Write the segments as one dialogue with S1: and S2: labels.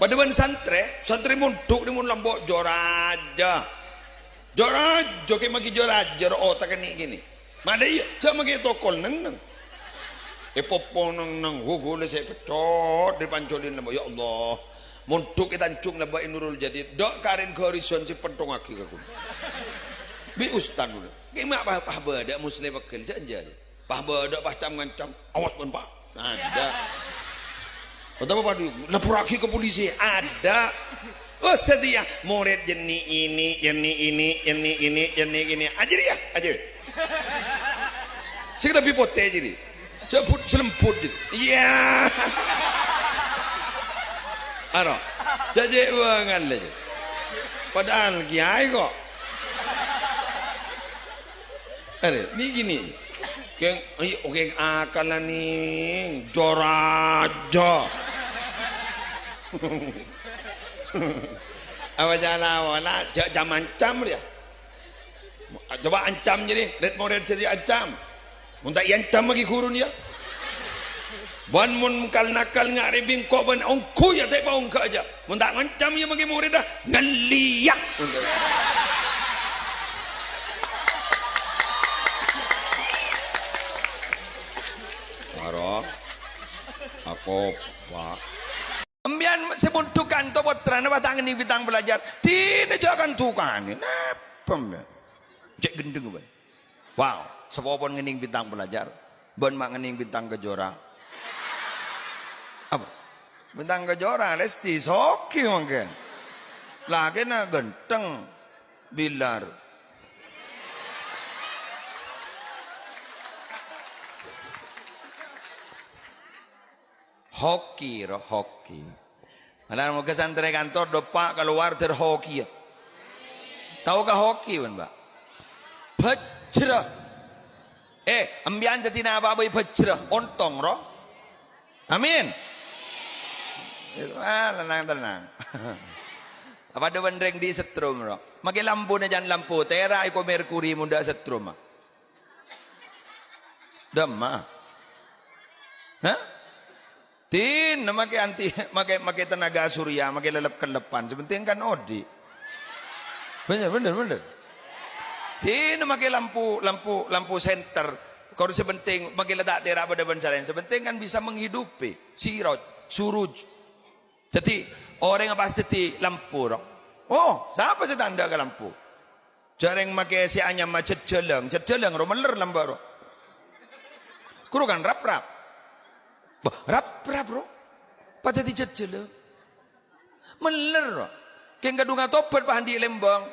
S1: pada ban santri munduk ni mun lambok joraja kayak magi joraja otak ni gini mana iya cak magi tokol neng popong neng gule saya pecot di pancolin lambok ya Allah munduk kita ancung lambok Nurul Jadid dok karin ke horizon si pentong aki aku bi ustad dulu gimana pah beda muslim bakal jangan pah beda pah cam ngancam awas pun pak ada atau apa padu lapor lagi ke polisi ada oh setia murid jenis ini aja ya aja sih lebih pote jadi sebut selemput jadi iya ano jadi bangan aja padahal kiai kok ada ini gini oke akalan nih joraja apa jalan wala jam ancam dia coba ancam jadi red model jadi ancam muntah ancam lagi kurun ya ban mun kal nakal ngari bingko ban ongku ya tak ongku aja muntah ancam ya bagi murid dah ngeliak Maro aku pak ambian sebuntukan to putra na batang ni bitang belajar tidak jangan tukan napa mbak cek gendeng ban wow sepopon ngening bintang belajar bon mak ngening bintang kejora apa bintang kejora lesti soki mungkin lagi na genteng bilar hoki roh hoki ada mau ke santri kantor dopak keluar terhoki ya tahukah hoki kan mbak pecrah ambian tetina apa-apa pecrah ontong roh amin tenang apa ada wendreng di setrum roh maki lampu na jan lampu tera iko merkuri muda setrum damma hah tin make anti make tenaga surya make lelep kelepan sebenting kan odi bener tin make lampu senter kalau sebenting make letak tera pada bensalan sebenting kan bisa menghidupi sirot suruj jadi orang yang pasti lampu oh siapa setanda ke lampu jarang make si anyam macet jeleng ro meler lambar ro kuru kan rap rap bro pada dijet jele meler keng kadunga topet pahan di Lembang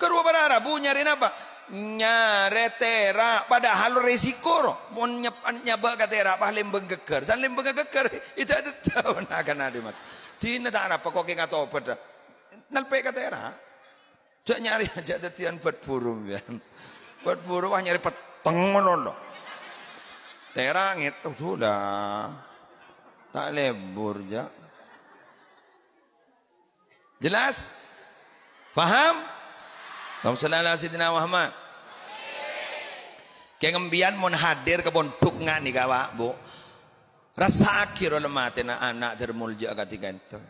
S1: kerua berara bu nyari apa nyare tera padahal resiko ro mau nyaba ke tera pah Lembang geger san Lembang geger itu ada tahu nak kan ada mat tina tak apa kok keng topet nalpe ke tera jak nyari aja tetian buat burung ya buat burung wah nyari peteng menolong tera gitu sudah tak lebur ya jelas paham Allahumma shalli ala sayyidina Muhammad kaya ngembian mon hadir ke pondok ngani kawa bu rasa akhir lemate na anak termulja ketika itu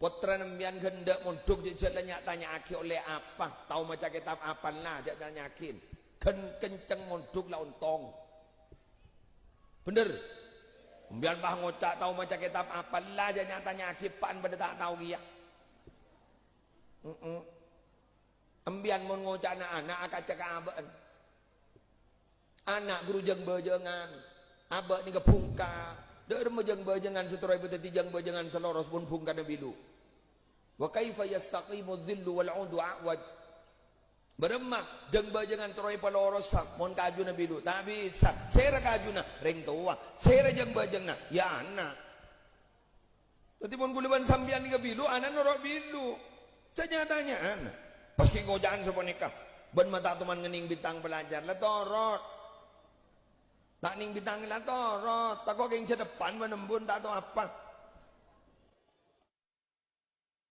S1: putra nembian gendak pondok jalannya tanya aki oleh apa tahu macam kitab apa lah jangan yakin kenceng mondok lah untong bener biar bah ngocak tahu macam kitab apa lah jangan tanya akipan pada tak tahu dia embian mau ngocak anak akan cakap abang anak guru jeng bejengan abang ni kepungka der mejeng bejengan seterai beteti jeng bejengan seloros pun pungka bilu wa kaifa yastaqimu dhillu wal 'udu a'waj beremak jeng bajengan troy paloros mon kaju na bilu tak bisa sera kaju na ring tua sera jeng bajengna ya anak tapi mon guliban sambian ni bilu anak norok bilu tanya anak paski ngojaan sa nikah ben mata tuman ngening bintang belajar la torot tak ning bintang la torot tak kok king depan menembun tak tahu apa